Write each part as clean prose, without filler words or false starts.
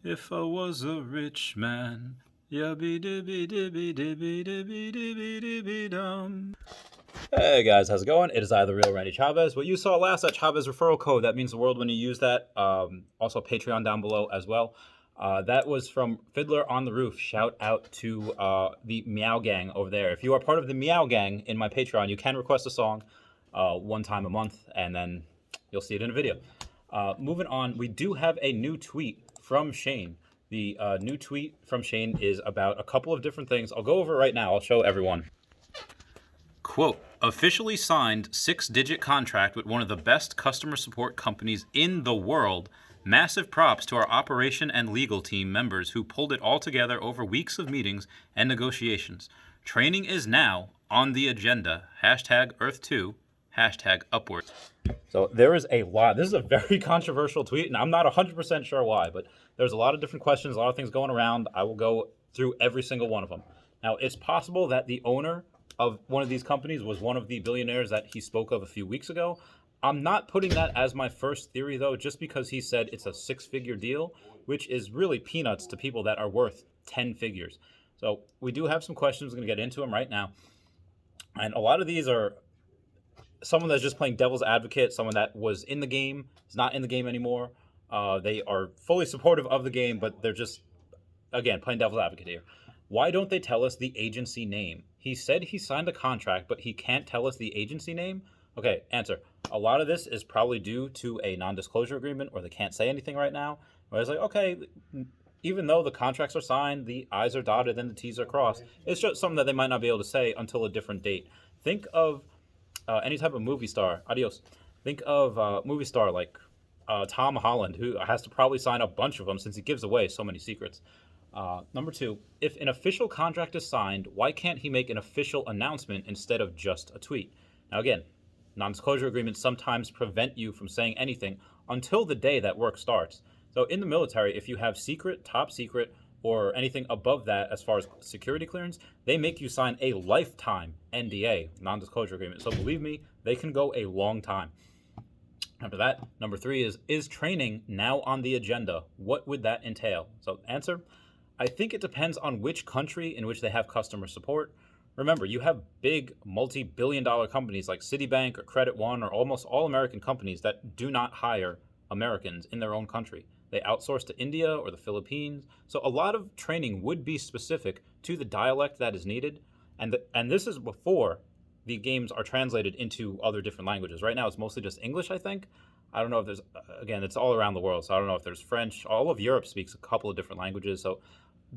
If I was a rich man, yubby dibby dibby dibby dibby dibby dibby dum. Hey guys, how's it going? It is I, the real Randy Chavez. What you saw last, that Chavez referral code, that means the world when you use that. Also, Patreon down below as well. That was from Fiddler on the Roof. Shout out to the Meow Gang over there. If you are part of the Meow Gang in my Patreon, you can request a song one time a month, and then you'll see it in a video. Moving on, we do have a new tweet from Shane. The new tweet from Shane is about a couple of different things. I'll go over it right now. I'll show everyone. Quote, officially signed 6-digit contract with one of the best customer support companies in the world. Massive props to our operation and legal team members who pulled it all together over weeks of meetings and negotiations. Training is now on the agenda. Hashtag Earth2. Hashtag upwards. So there is a lot. This is a very controversial tweet, and I'm not 100% sure why, but there's a lot of different questions, a lot of things going around. I will go through every single one of them. Now, it's possible that the owner of one of these companies was one of the billionaires that he spoke of a few weeks ago. I'm not putting that as my first theory, though, just because he said it's a 6-figure deal, which is really peanuts to people that are worth 10 figures. So we do have some questions. We're going to get into them right now. And a lot of these are someone that's just playing devil's advocate, someone that was in the game, is not in the game anymore. They are fully supportive of the game, but they're just, again, playing devil's advocate here. Why don't they tell us the agency name? He said he signed a contract, but he can't tell us the agency name? Okay, answer. A lot of this is probably due to a non-disclosure agreement, or they can't say anything right now. Where it's like, okay, even though the contracts are signed, the I's are dotted and the T's are crossed, it's just something that they might not be able to say until a different date. Think of any type of movie star. Adios. Think of movie star like Tom Holland, who has to probably sign a bunch of them since he gives away so many secrets. Number 2, if an official contract is signed, why can't he make an official announcement instead of just a tweet? Now, again, non-disclosure agreements sometimes prevent you from saying anything until the day that work starts. So in the military, if you have secret, top secret, or anything above that as far as security clearance, they make you sign a lifetime NDA, non-disclosure agreement. So believe me, they can go a long time. After that, number 3 is training now on the agenda? What would that entail? So answer, I think it depends on which country in which they have customer support. Remember, you have big multi-billion-dollar companies like Citibank or Credit One or almost all American companies that do not hire Americans in their own country. They outsource to India or the Philippines. So a lot of training would be specific to the dialect that is needed. And this is before the games are translated into other different languages. Right now, it's mostly just English, I think. I don't know if there's, again, it's all around the world, so I don't know if there's French. All of Europe speaks a couple of different languages. So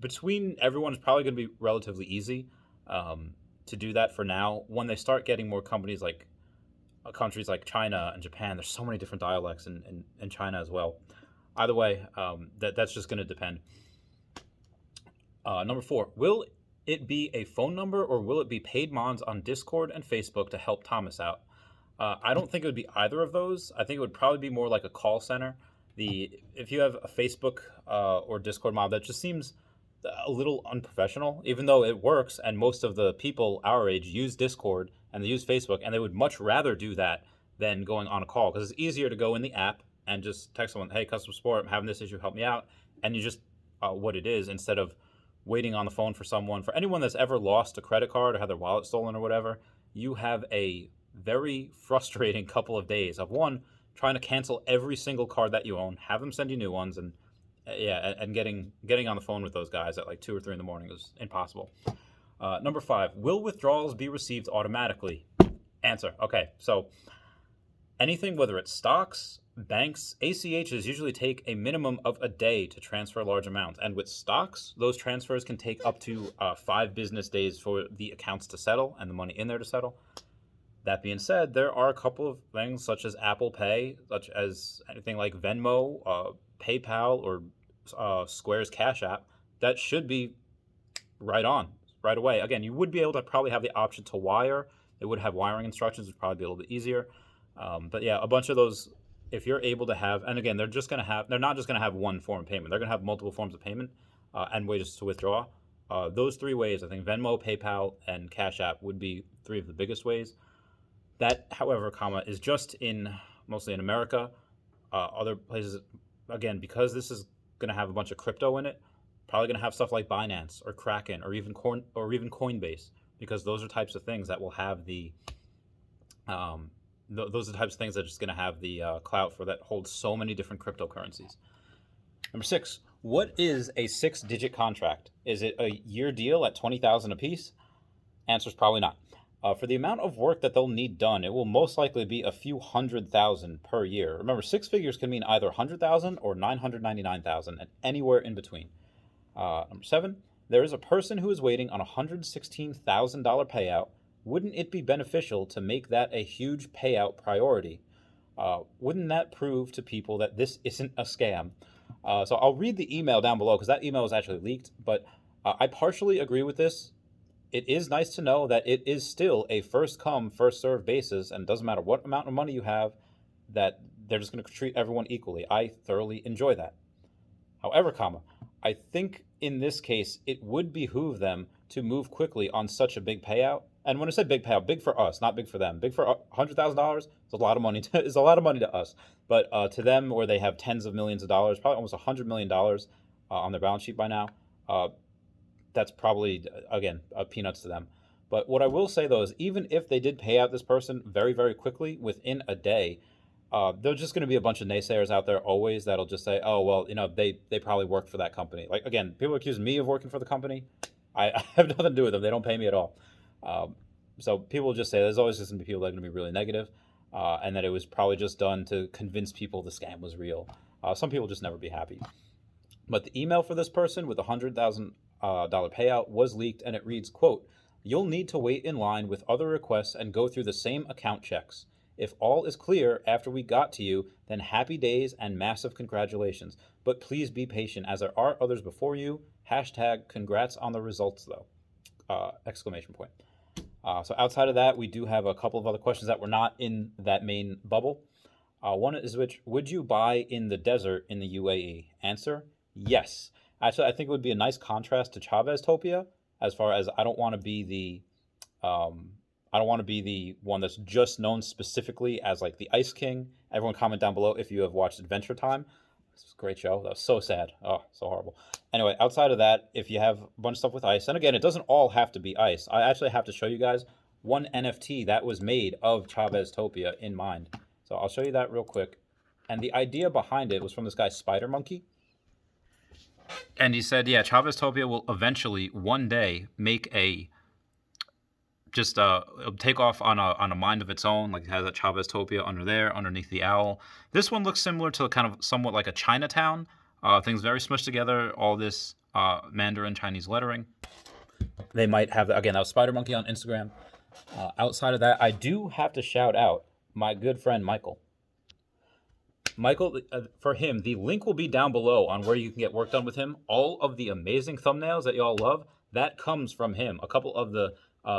between everyone, it's probably going to be relatively easy to do that for now. When they start getting more companies like countries like China and Japan, there's so many different dialects in China as well. Either way, that's just going to depend. Number 4, will it be a phone number or will it be paid mons on Discord and Facebook to help Thomas out? I don't think it would be either of those. I think it would probably be more like a call center. If you have a Facebook or Discord mob, that just seems a little unprofessional, even though it works and most of the people our age use Discord and they use Facebook, and they would much rather do that than going on a call because it's easier to go in the app and just text someone, hey, customer support, I'm having this issue, help me out, and you just what it is instead of waiting on the phone for someone. For anyone that's ever lost a credit card or had their wallet stolen or whatever, you have a very frustrating couple of days of one, trying to cancel every single card that you own, have them send you new ones, and getting on the phone with those guys at like 2 or 3 in the morning is impossible. Number 5, will withdrawals be received automatically? Answer, okay, so anything, whether it's stocks, banks, ACHs usually take a minimum of a day to transfer large amounts. And with stocks, those transfers can take up to 5 business days for the accounts to settle and the money in there to settle. That being said, there are a couple of things such as Apple Pay, such as anything like Venmo, PayPal, or Square's Cash App that should be right on, right away. Again, you would be able to probably have the option to wire. It would have wiring instructions, would probably be a little bit easier. But yeah, a bunch of those, if you're able to have, and again, they're not just going to have one form of payment. They're going to have multiple forms of payment and ways to withdraw. Those 3 ways, I think Venmo, PayPal, and Cash App would be 3 of the biggest ways. That, however, is just mostly in America. Other places, again, because this is going to have a bunch of crypto in it. Probably going to have stuff like Binance or Kraken or even Coinbase, because those are types of things that will have the those are the types of things that are just going to have the clout for that holds so many different cryptocurrencies. Number 6, what is a 6-digit contract? Is it a year deal at $20,000 a piece? Answer is probably not. For the amount of work that they'll need done, it will most likely be a few $100,000 per year. Remember, 6 figures can mean either $100,000 or $999,000 and anywhere in between. Number 7, there is a person who is waiting on a $116,000 payout. Wouldn't it be beneficial to make that a huge payout priority? Wouldn't that prove to people that this isn't a scam? So I'll read the email down below because that email was actually leaked, but I partially agree with this. It is nice to know that it is still a first come, first served basis, and it doesn't matter what amount of money you have, that they're just going to treat everyone equally. I thoroughly enjoy that. However, I think in this case, it would behoove them to move quickly on such a big payout. And when I say big payout, big for us, not big for them. Big for $100,000 is a lot of money. Is a lot of money to us, but to them, where they have tens of millions of dollars, probably almost $100 million on their balance sheet by now, that's probably, again, peanuts to them. But what I will say, though, is even if they did pay out this person very, very quickly within a day, there's just going to be a bunch of naysayers out there always that'll just say, oh, well, they probably worked for that company. Like, again, people accuse me of working for the company. I have nothing to do with them. They don't pay me at all. So people just say there's always just going to be people that are going to be really negative, and that it was probably just done to convince people the scam was real. Some people just never be happy. But the email for this person with $100,000 payout was leaked, and it reads, quote, "You'll need to wait in line with other requests and go through the same account checks. If all is clear after we got to you, then happy days and massive congratulations. But please be patient as there are others before you. Hashtag congrats on the results, though." Exclamation point. So outside of that, we do have a couple of other questions that were not in that main bubble. One is, which would you buy in the desert in the UAE? Answer, yes. Actually, I think it would be a nice contrast to Chavez Topia, as far as I don't want to be the one that's just known specifically as like the Ice King. Everyone comment down below if you have watched Adventure Time. This was a great show. That was so sad. Oh, so horrible. Anyway, outside of that, if you have a bunch of stuff with ice, and again, it doesn't all have to be ice. I actually have to show you guys one NFT that was made of Chavez Topia in mind. So I'll show you that real quick. And the idea behind it was from this guy, Spider Monkey. And he said, yeah, Chavez Topia will eventually, one day, make a take off on a mind of its own. Like it has a Chavez Topia under there, underneath the owl. This one looks similar to kind of somewhat like a Chinatown. Things very smushed together. All this Mandarin Chinese lettering. They might have, again, that was Spider Monkey on Instagram. Outside of that, I do have to shout out my good friend Michael. Michael, for him, the link will be down below on where you can get work done with him. All of the amazing thumbnails that y'all love, that comes from him. A couple of the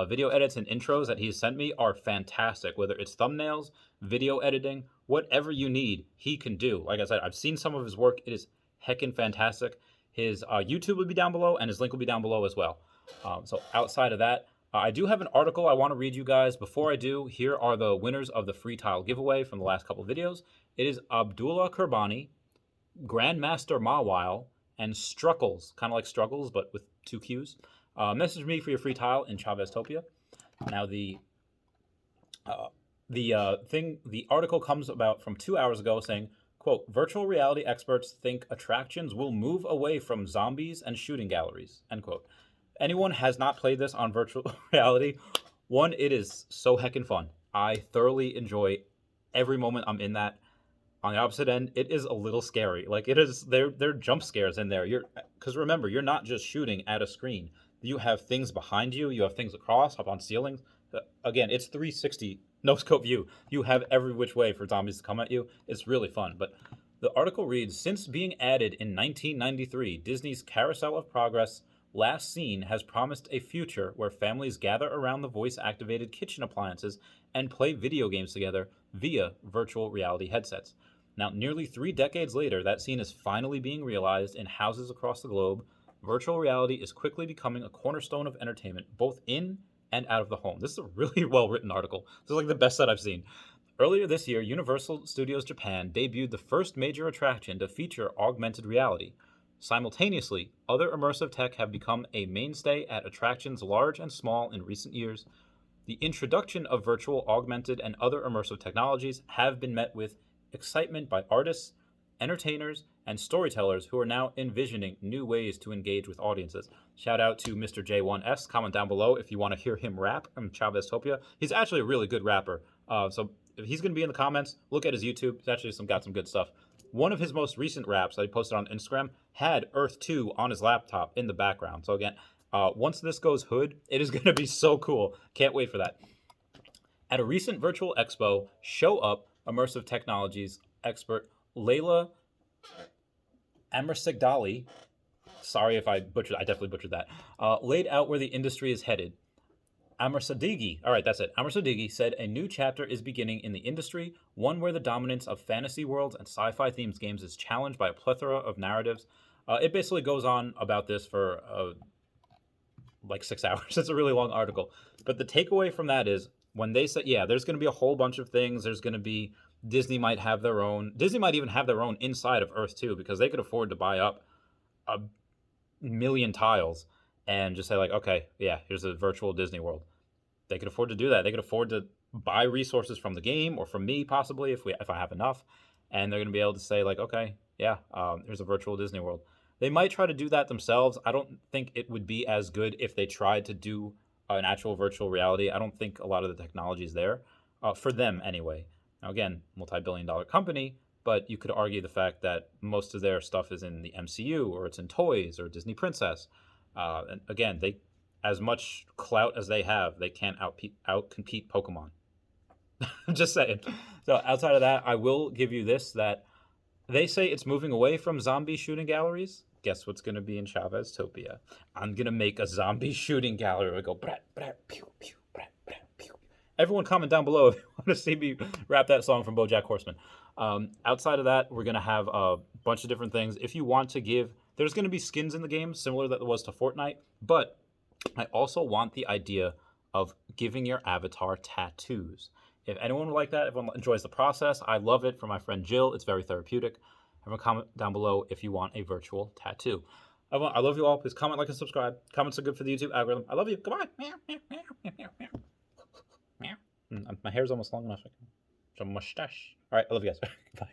video edits and intros that he's sent me are fantastic. Whether it's thumbnails, video editing, whatever you need, he can do. Like I said, I've seen some of his work. It is heckin' fantastic. His YouTube will be down below, and his link will be down below as well. So outside of that, I do have an article I want to read you guys. Before I do, here are the winners of the free tile giveaway from the last couple of videos. It is Abdullah Kurbani, Grandmaster Mawile, and Struckles, kind of like Struggles, but with 2 Qs. Message me for your free tile in Chavez Topia. Now the article comes about from 2 hours ago saying, quote, "Virtual reality experts think attractions will move away from zombies and shooting galleries," end quote. Anyone has not played this on virtual reality, one, it is so heckin' fun. I thoroughly enjoy every moment I'm in that. On the opposite end, it is a little scary. Like it is, there are jump scares in there. Because remember, you're not just shooting at a screen. You have things behind you. You have things across, up on ceilings. Again, it's 360 no scope view. You have every which way for zombies to come at you. It's really fun. But the article reads, since being added in 1993, Disney's Carousel of Progress last seen has promised a future where families gather around the voice-activated kitchen appliances and play video games together via virtual reality headsets. Now, nearly 3 decades later, that scene is finally being realized in houses across the globe. Virtual reality is quickly becoming a cornerstone of entertainment, both in and out of the home. This is a really well-written article. This is like the best that I've seen. Earlier this year, Universal Studios Japan debuted the first major attraction to feature augmented reality. Simultaneously, other immersive tech have become a mainstay at attractions large and small in recent years. The introduction of virtual, augmented, and other immersive technologies have been met with excitement by artists, entertainers, and storytellers who are now envisioning new ways to engage with audiences. Shout out to Mr. J1S. Comment down below if you want to hear him rap from Chavez Topia. He's actually a really good rapper. So if he's going to be in the comments, look at his YouTube. He's actually got some good stuff. One of his most recent raps that he posted on Instagram had Earth 2 on his laptop in the background. So again, once this goes hood, it is going to be so cool. Can't wait for that. At a recent virtual expo, Show Up immersive technologies expert Layla Amirsigdali, sorry if I butchered, I definitely butchered that, laid out where the industry is headed. Amirsadigi, all right, that's it. Amirsadigi said a new chapter is beginning in the industry, one where the dominance of fantasy worlds and sci-fi themed games is challenged by a plethora of narratives. It basically goes on about this for like 6 hours. It's a really long article. But the takeaway from that is when they say, yeah, there's going to be a whole bunch of things. There's going to be, Disney might have their own. Disney might even have their own inside of Earth 2 because they could afford to buy up a million tiles and just say like, okay, yeah, here's a virtual Disney World. They could afford to do that. They could afford to buy resources from the game or from me possibly if I have enough, and they're going to be able to say like, okay, yeah, here's a virtual Disney World. They might try to do that themselves. I don't think it would be as good if they tried to do an actual virtual reality. I don't think a lot of the technology is there for them anyway. Now again, multi-billion-dollar company, but you could argue the fact that most of their stuff is in the MCU or it's in toys or Disney Princess. And again, they, as much clout as they have, they can't outcompete Pokemon. Just saying. So outside of that, I will give you this, that they say it's moving away from zombie shooting galleries. Guess what's going to be in Chavez Topia? I'm going to make a zombie shooting gallery where I go, brat, brat, pew, pew, brat, brat, pew. Everyone comment down below if you want to see me rap that song from BoJack Horseman. Outside of that, we're going to have a bunch of different things. If you want to give, there's going to be skins in the game, similar that was to Fortnite, but I also want the idea of giving your avatar tattoos. If anyone would like that, everyone enjoys the process. I love it. For my friend Jill, it's very therapeutic. Everyone comment down below if you want a virtual tattoo. I love you all. Please comment, like, and subscribe. Comments are good for the YouTube algorithm. I love you. Goodbye. My hair's almost long enough. It's a mustache. All right, I love you guys. Bye.